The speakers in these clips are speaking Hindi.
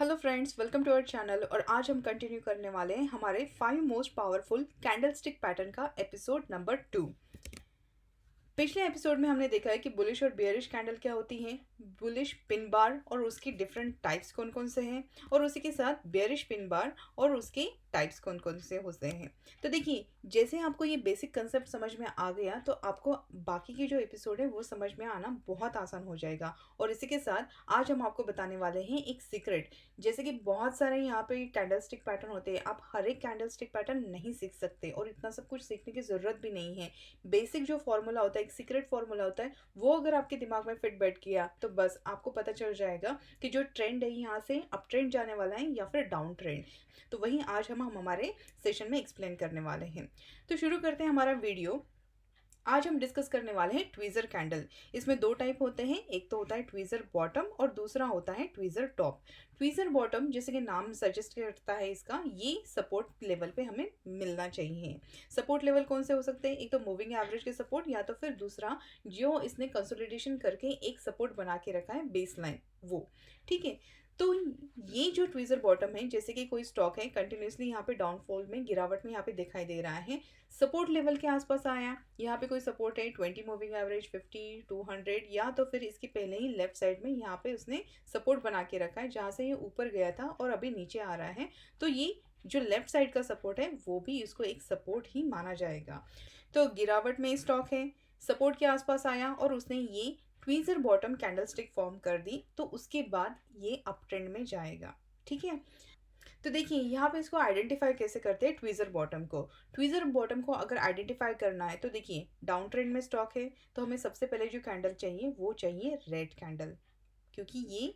Hello friends, welcome to our channel. और आज हम कंटिन्यू करने वाले हैं हमारे 5 मोस्ट पावरफुल कैंडलस्टिक पैटर्न का एपिसोड नंबर 2। पिछले एपिसोड में हमने देखा है कि बुलिश और बेयरिश कैंडल क्या होती हैं, बुलिश पिन बार और उसकी डिफरेंट टाइप्स कौन कौन से हैं, और उसी के साथ बेयरिश पिन बार और उसके टाइप्स कौन कौन से होते हैं। तो देखिए, जैसे आपको ये बेसिक कंसेप्ट समझ में आ गया तो आपको बाकी की जो एपिसोड है वो समझ में आना बहुत आसान हो जाएगा। और इसी के साथ आज हम आपको बताने वाले हैं एक सीक्रेट। जैसे कि बहुत सारे यहाँ पे कैंडलस्टिक पैटर्न होते हैं, आप हर एक कैंडलस्टिक पैटर्न नहीं सीख सकते और इतना सब कुछ सीखने की ज़रूरत भी नहीं है। बेसिक जो फॉर्मूला होता है, एक सीक्रेट फॉर्मूला होता है, वो अगर आपके दिमाग में फिट बैठ गया तो बस आपको पता चल जाएगा कि जो ट्रेंड है यहाँ से अप ट्रेंड जाने वाला है या फिर डाउन ट्रेंड। तो वही आज हम हमारे सेशन में एक्सप्लेन करने वाले हैं। तो शुरू करते हैं हमारा वीडियो। आज हम डिस्कस करने वाले हैं ट्वीज़र कैंडल। इसमें दो टाइप होते हैं, एक तो होता है ट्वीज़र बॉटम और दूसरा होता है ट्वीज़र टॉप। ट्वीज़र बॉटम, जैसे कि नाम सजेस्ट करता है इसका, ये सपोर्ट लेवल पे हमें मिलना चाहिए। सपोर्ट लेवल कौन से हो सकते हैं? एक तो मूविंग एवरेज के सपोर्ट, या तो फिर दूसरा जो इसने कंसोलिडेशन करके एक सपोर्ट बना के रखा है बेस लाइन, वो। ठीक है। तो ये जो ट्वीज़र बॉटम है, जैसे कि कोई स्टॉक है कंटिन्यूसली यहाँ पे डाउनफॉल में, गिरावट में यहाँ पे दिखाई दे रहा है, सपोर्ट लेवल के आसपास आया, यहाँ पे कोई सपोर्ट है 20 मूविंग एवरेज, 50, 200, या तो फिर इसके पहले ही लेफ्ट साइड में यहाँ पे उसने सपोर्ट बना के रखा है जहाँ से ये ऊपर गया था और अभी नीचे आ रहा है। तो ये जो लेफ्ट साइड का सपोर्ट है वो भी इसको एक सपोर्ट ही माना जाएगा। तो गिरावट में स्टॉक है, सपोर्ट के आसपास आया और उसने ये ट्वीज़र बॉटम कैंडलस्टिक फॉर्म कर दी, तो उसके बाद ये अप ट्रेंड में जाएगा। ठीक है। तो देखिए, यहाँ पे इसको आइडेंटिफाई कैसे करते हैं ट्वीज़र बॉटम को। ट्वीज़र बॉटम को अगर आइडेंटिफाई करना है तो देखिए, डाउन ट्रेंड में स्टॉक है तो हमें सबसे पहले जो कैंडल चाहिए वो चाहिए रेड कैंडल, क्योंकि ये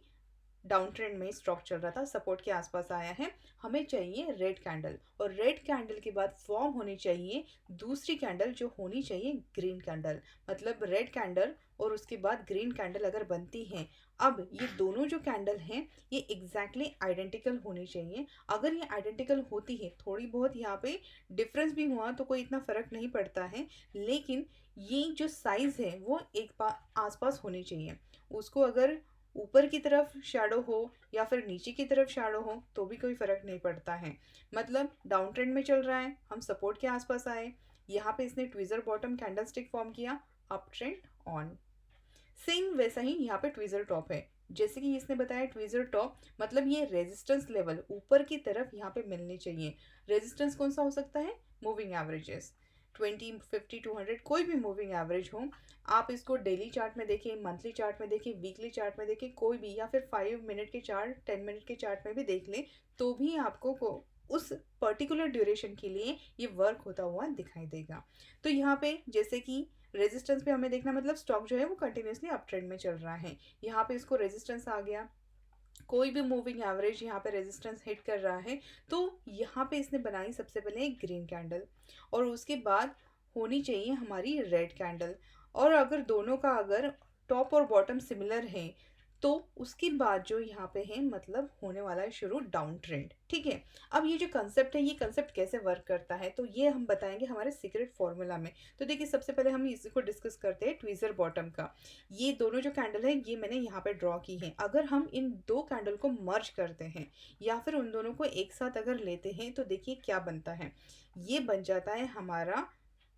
डाउन ट्रेंड में स्टॉक चल रहा था, सपोर्ट के आसपास आया है, हमें चाहिए रेड कैंडल। और रेड कैंडल के बाद फॉर्म होनी चाहिए दूसरी कैंडल जो होनी चाहिए ग्रीन कैंडल। मतलब रेड कैंडल और उसके बाद ग्रीन कैंडल अगर बनती है, अब ये दोनों जो कैंडल हैं ये एग्जैक्टली आइडेंटिकल होनी चाहिए। अगर ये आइडेंटिकल होती है, थोड़ी बहुत यहाँ पे डिफरेंस भी हुआ तो कोई इतना फ़र्क नहीं पड़ता है, लेकिन ये जो साइज़ है वो एक आसपास होनी चाहिए। उसको अगर ऊपर की तरफ शैडो हो या फिर नीचे की तरफ शैडो हो तो भी कोई फ़र्क नहीं पड़ता है। मतलब डाउन ट्रेंड में चल रहा है, हम सपोर्ट के आसपास आए, यहाँ पे इसने ट्वीज़र बॉटम कैंडलस्टिक फॉर्म किया, अप ट्रेंड ऑन। सेम वैसा ही यहाँ पे ट्वीज़र टॉप है। जैसे कि इसने बताया ट्वीज़र टॉप, मतलब ये रेजिस्टेंस लेवल ऊपर की तरफ यहाँ पे मिलनी चाहिए। रेजिस्टेंस कौन सा हो सकता है? मूविंग एवरेजेस, 20, 50, 200, कोई भी मूविंग एवरेज हो। आप इसको डेली चार्ट में देखें, मंथली चार्ट में देखें, वीकली चार्ट में देखें, कोई भी, या फिर 5 मिनट के चार्ट, 10 मिनट के चार्ट में भी देख लें, तो भी आपको उस पर्टिकुलर ड्यूरेशन के लिए ये वर्क होता हुआ दिखाई देगा। तो यहाँ पे जैसे कि रेजिस्टेंस पे हमें देखना, मतलब स्टॉक जो है वो कंटिन्यूसली अप ट्रेंड में चल रहा है, यहाँ पे इसको रेजिस्टेंस आ गया, कोई भी मूविंग एवरेज यहाँ पे रेजिस्टेंस हिट कर रहा है, तो यहाँ पे इसने बनाई सबसे पहले एक ग्रीन कैंडल और उसके बाद होनी चाहिए हमारी रेड कैंडल। और अगर दोनों का अगर टॉप और बॉटम सिमिलर है तो उसके बाद जो यहाँ पे है, मतलब होने वाला है शुरू डाउन ट्रेंड। ठीक है। अब ये जो कंसेप्ट है, ये कंसेप्ट कैसे वर्क करता है तो ये हम बताएंगे हमारे सीक्रेट फॉर्मूला में। तो देखिए, सबसे पहले हम इसको डिस्कस करते हैं ट्वीज़र बॉटम का। ये दोनों जो कैंडल है ये मैंने यहाँ पे ड्रॉ की है। अगर हम इन दो कैंडल को मर्ज करते हैं या फिर उन दोनों को एक साथ अगर लेते हैं तो देखिए क्या बनता है। ये बन जाता है हमारा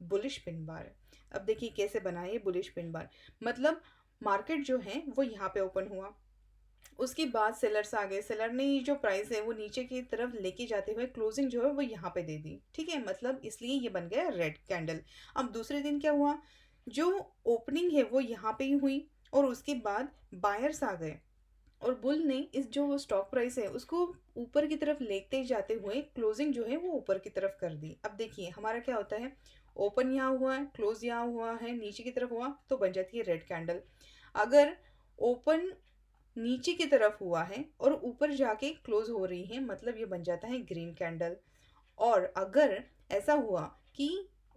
बुलिश पिन बार। अब देखिए कैसे बना है ये बुलिश पिन बार। मतलब मार्केट जो है वो यहाँ पे ओपन हुआ, उसके बाद सेलर्स आ गए, सेलर ने ये जो प्राइस है वो नीचे की तरफ लेके जाते हुए क्लोजिंग जो है वो यहाँ पे दे दी। ठीक है, मतलब इसलिए ये बन गया रेड कैंडल। अब दूसरे दिन क्या हुआ, जो ओपनिंग है वो यहाँ पे ही हुई और उसके बाद बायर्स आ गए और बुल ने इस जो स्टॉक प्राइस है उसको ऊपर की तरफ लेते जाते हुए क्लोजिंग जो है वो ऊपर की तरफ कर दी। अब देखिए हमारा क्या होता है, ओपन यहाँ हुआ है, क्लोज यहाँ हुआ है, नीचे की तरफ हुआ तो बन जाती है रेड कैंडल। अगर ओपन नीचे की तरफ हुआ है और ऊपर जाके क्लोज हो रही है, मतलब ये बन जाता है ग्रीन कैंडल। और अगर ऐसा हुआ कि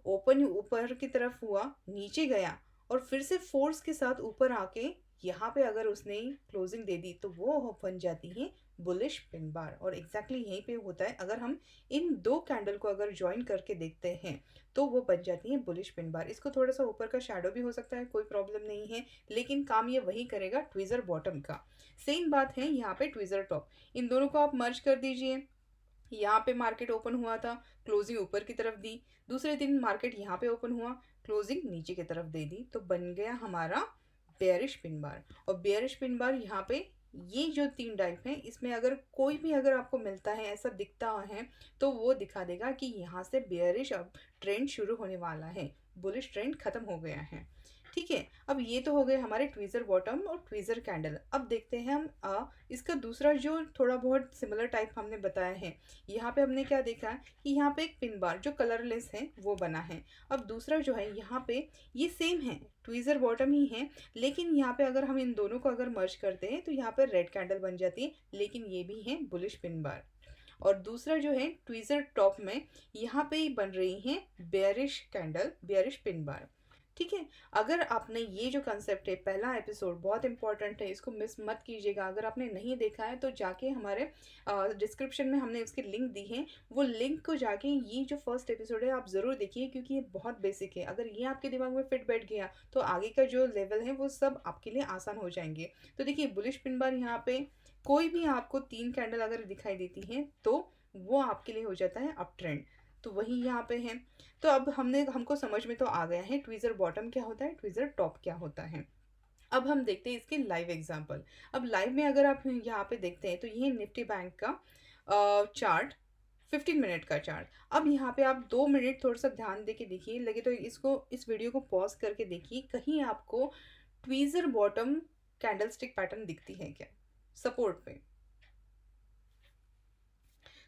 ओपन ऊपर की तरफ हुआ, नीचे गया और फिर से फोर्स के साथ ऊपर आके यहाँ पे अगर उसने क्लोजिंग दे दी तो वो बन जाती है बुलिश पिन बार। और एग्जैक्टली यहीं पे होता है, अगर हम इन दो कैंडल को अगर ज्वाइन करके देखते हैं तो वो बन जाती है बुलिश पिन बार। इसको थोड़ा सा ऊपर का शैडो भी हो सकता है, कोई प्रॉब्लम नहीं है, लेकिन काम ये वही करेगा ट्विज़र बॉटम का। सेम बात है यहाँ पे ट्विज़र टॉप। इन दोनों को आप मर्ज कर दीजिए। यहाँ पे मार्केट ओपन हुआ था, क्लोजिंग ऊपर की तरफ दी। दूसरे दिन मार्केट यहाँ पे ओपन हुआ, क्लोजिंग नीचे की तरफ दे दी, तो बन गया हमारा बेयरिश पिन बार। और बेयरिश पिन बार यहाँ पे ये जो तीन टाइप हैं, इसमें अगर कोई भी अगर आपको मिलता है, ऐसा दिखता है, तो वो दिखा देगा कि यहाँ से बेयरिश अब ट्रेंड शुरू होने वाला है, बुलिश ट्रेंड खत्म हो गया है। ठीक है, अब ये तो हो गए हमारे ट्वीज़र बॉटम और ट्वीज़र कैंडल। अब देखते हैं हम इसका दूसरा जो थोड़ा बहुत सिमिलर टाइप हमने बताया है। यहाँ पे हमने क्या देखा कि यहाँ पे एक पिन बार जो कलरलेस है वो बना है। अब दूसरा जो है यहाँ पे ये सेम है, ट्वीज़र बॉटम ही है, लेकिन यहाँ पे अगर हम इन दोनों को अगर मर्ज करते हैं तो यहाँ पर रेड कैंडल बन जाती है, लेकिन ये भी है बुलिश पिन बार। और दूसरा जो है ट्वीज़र टॉप में यहाँ पे ही बन रही है bearish candle, bearish pin bar. ठीक है, अगर आपने ये जो कंसेप्ट है, पहला एपिसोड बहुत इंपॉर्टेंट है, इसको मिस मत कीजिएगा। अगर आपने नहीं देखा है तो जाके हमारे डिस्क्रिप्शन में हमने उसकी लिंक दी है, वो लिंक को जाके ये जो फर्स्ट एपिसोड है आप ज़रूर देखिए, क्योंकि ये बहुत बेसिक है। अगर ये आपके दिमाग में फिट बैठ गया तो आगे का जो लेवल है वो सब आपके लिए आसान हो जाएंगे। तो देखिए बुलिश पिन बार, यहाँ पे कोई भी आपको तीन कैंडल अगर दिखाई देती हैं तो वो आपके लिए हो जाता है अप ट्रेंड, तो वही यहाँ पे है। तो अब हमको समझ में तो आ गया है ट्वीज़र बॉटम क्या होता है, ट्वीज़र टॉप क्या होता है। अब हम देखते हैं इसके लाइव एग्जांपल। अब लाइव में अगर आप यहाँ पे देखते हैं तो ये निफ्टी बैंक का चार्ट, 15 मिनट का चार्ट। अब यहाँ पे आप 2 मिनट थोड़ा सा ध्यान दे के देखिए, लगे तो इस वीडियो को पॉज करके देखिए, कहीं आपको tweezer bottom candle stick pattern दिखती है क्या सपोर्ट पे।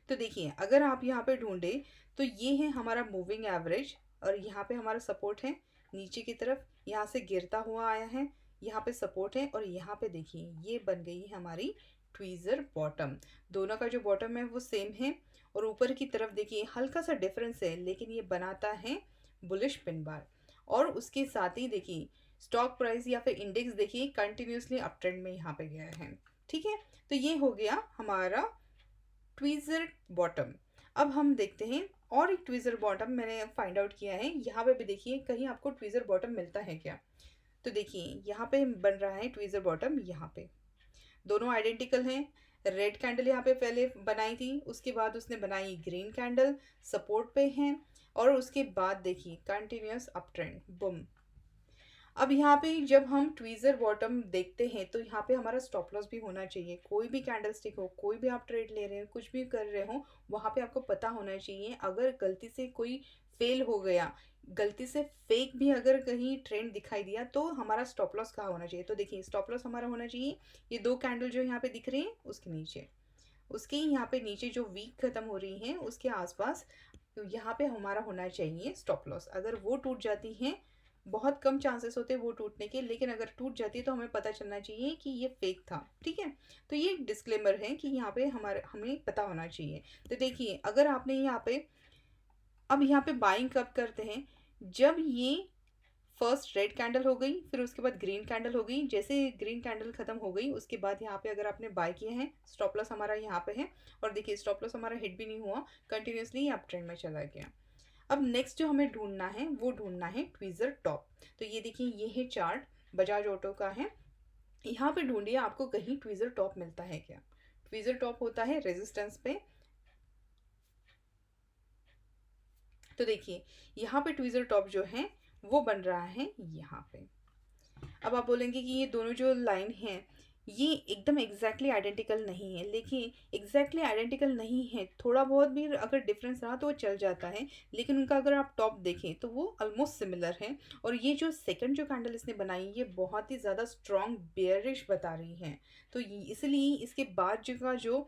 तो देखिए अगर आप यहाँ पे ढूंढे तो ये है हमारा मूविंग एवरेज, और यहाँ पे हमारा सपोर्ट है नीचे की तरफ, यहाँ से गिरता हुआ आया है, यहाँ पे सपोर्ट है, और यहाँ पे देखिए ये बन गई है हमारी ट्वीज़र बॉटम। दोनों का जो बॉटम है वो सेम है, और ऊपर की तरफ देखिए हल्का सा डिफरेंस है, लेकिन ये बनाता है बुलिश पिन बार। और उसके साथ ही देखिए स्टॉक प्राइस या फिर इंडेक्स देखिए कंटिन्यूसली अप ट्रेंड में यहाँ पे गया है। ठीक है, तो ये हो गया हमारा ट्वीज़र बॉटम। अब हम देखते हैं और एक ट्वीज़र बॉटम मैंने फाइंड आउट किया है, यहाँ पे भी देखिए कहीं आपको ट्वीज़र बॉटम मिलता है क्या। तो देखिए यहाँ पे बन रहा है ट्वीज़र बॉटम, यहाँ पे दोनों आइडेंटिकल हैं। रेड कैंडल यहाँ पे पहले बनाई थी, उसके बाद उसने बनाई ग्रीन कैंडल, सपोर्ट पे हैं, और उसके बाद देखिए कंटिन्यूस अप ट्रेंड, बूम। अब यहाँ पे जब हम ट्वीज़र बॉटम देखते हैं तो यहाँ पे हमारा स्टॉप लॉस भी होना चाहिए। कोई भी कैंडल स्टिक हो, कोई भी आप ट्रेड ले रहे हो, कुछ भी कर रहे हो, वहाँ पे आपको पता होना चाहिए अगर गलती से कोई फेल हो गया, गलती से फेक भी अगर कहीं ट्रेंड दिखाई दिया, तो हमारा स्टॉप लॉस कहाँ होना चाहिए। तो देखिए स्टॉप लॉस हमारा होना चाहिए ये दो कैंडल जो यहाँ पे दिख रही हैं उसके नीचे, उसके यहाँ पे नीचे जो वीक खत्म हो रही है उसके आसपास, तो यहाँ पे हमारा होना चाहिए स्टॉप लॉस। अगर वो टूट जाती है, बहुत कम चांसेस होते हैं वो टूटने के, लेकिन अगर टूट जाती है तो हमें पता चलना चाहिए कि ये फेक था। ठीक है, तो ये डिस्क्लेमर है कि यहाँ पे हमें पता होना चाहिए। तो देखिए अगर आपने यहाँ पे, अब यहाँ पे बाइंग कब करते हैं, जब ये फर्स्ट रेड कैंडल हो गई, फिर उसके बाद ग्रीन कैंडल हो गई, जैसे ग्रीन कैंडल खत्म हो गई उसके बाद यहाँ पे अगर आपने बाय किए हैं, स्टॉप लॉस हमारा यहाँ पे है, और देखिए स्टॉप लॉस हमारा हिट भी नहीं हुआ, कंटिन्यूसली अप ट्रेंड में चला गया। अब नेक्स्ट जो हमें ढूंढना है वो ढूंढना है ट्वीज़र टॉप। तो ये देखिए ये है चार्ट, बजाज ऑटो का है। यहाँ पे ढूंढिए आपको कहीं ट्वीज़र टॉप मिलता है क्या। ट्वीज़र टॉप होता है रेजिस्टेंस पे। तो देखिए यहाँ पे ट्वीज़र टॉप जो है वो बन रहा है यहाँ पे। अब आप बोलेंगे कि ये दोनों जो लाइन हैं ये एकदम एग्जैक्टली आइडेंटिकल नहीं है, लेकिन एग्जैक्टली आइडेंटिकल नहीं है, थोड़ा बहुत भी अगर डिफरेंस रहा तो वो चल जाता है, लेकिन उनका अगर आप टॉप देखें तो वो ऑलमोस्ट सिमिलर है। और ये जो सेकंड जो कैंडल इसने बनाई ये बहुत ही ज़्यादा स्ट्रॉन्ग बेयरिश बता रही है, तो इसलिए इसके बाद जो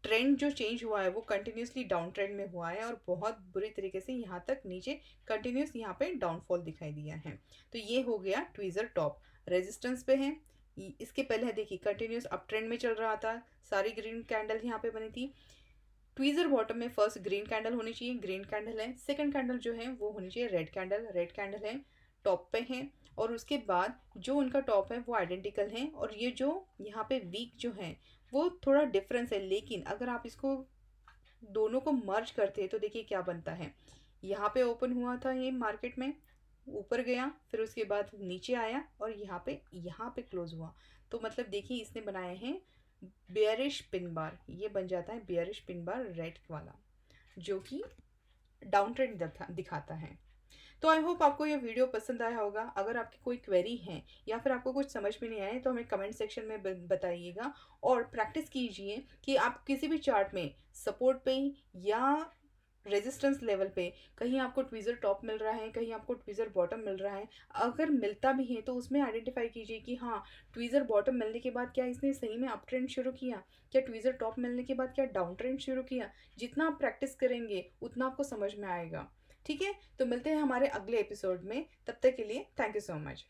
ट्रेंड जो चेंज हुआ है वो कंटिन्यूसली डाउन ट्रेंड में हुआ है, और बहुत बुरी तरीके से यहाँ तक नीचे कंटिन्यूस यहाँ पे डाउनफॉल दिखाई दिया है। तो ये हो गया ट्वीज़र टॉप, रेजिस्टेंस पे है। इसके पहले देखिए कंटिन्यूस अप ट्रेंड में चल रहा था, सारी ग्रीन कैंडल यहाँ पे बनी थी। ट्वीज़र बॉटम में फर्स्ट ग्रीन कैंडल होनी चाहिए, ग्रीन कैंडल है। सेकंड कैंडल जो है वो होनी चाहिए रेड कैंडल, रेड कैंडल है, टॉप पे है। और उसके बाद जो उनका टॉप है वो आइडेंटिकल हैं, और ये जो यहाँ पे वीक जो है वो थोड़ा डिफरेंस है। लेकिन अगर आप इसको दोनों को मर्ज करते हैं तो देखिए क्या बनता है। यहाँ पे ओपन हुआ था ये मार्केट में, ऊपर गया, फिर उसके बाद नीचे आया और यहाँ पे क्लोज हुआ। तो मतलब देखिए इसने बनाए हैं बेयरिश पिन बार। ये बन जाता है बेयरिश पिन बार रेड वाला, जो कि डाउन ट्रेंड दिखाता है। तो आई होप आपको ये वीडियो पसंद आया होगा। अगर आपकी कोई क्वेरी है या फिर आपको कुछ समझ में नहीं आए तो हमें कमेंट सेक्शन में बताइएगा, और प्रैक्टिस कीजिए कि आप किसी भी चार्ट में सपोर्ट पे या रेजिस्टेंस लेवल पे कहीं आपको ट्वीज़र टॉप मिल रहा है, कहीं आपको ट्वीज़र बॉटम मिल रहा है। अगर मिलता भी है तो उसमें आइडेंटिफाई कीजिए कि हाँ, ट्वीज़र बॉटम मिलने के बाद क्या इसने सही में अप ट्रेंड शुरू किया, क्या ट्वीज़र टॉप मिलने के बाद क्या डाउन ट्रेंड शुरू किया। जितना आप प्रैक्टिस करेंगे उतना आपको समझ में आएगा। ठीक है, तो मिलते हैं हमारे अगले एपिसोड में। तब तक के लिए थैंक यू सो मच।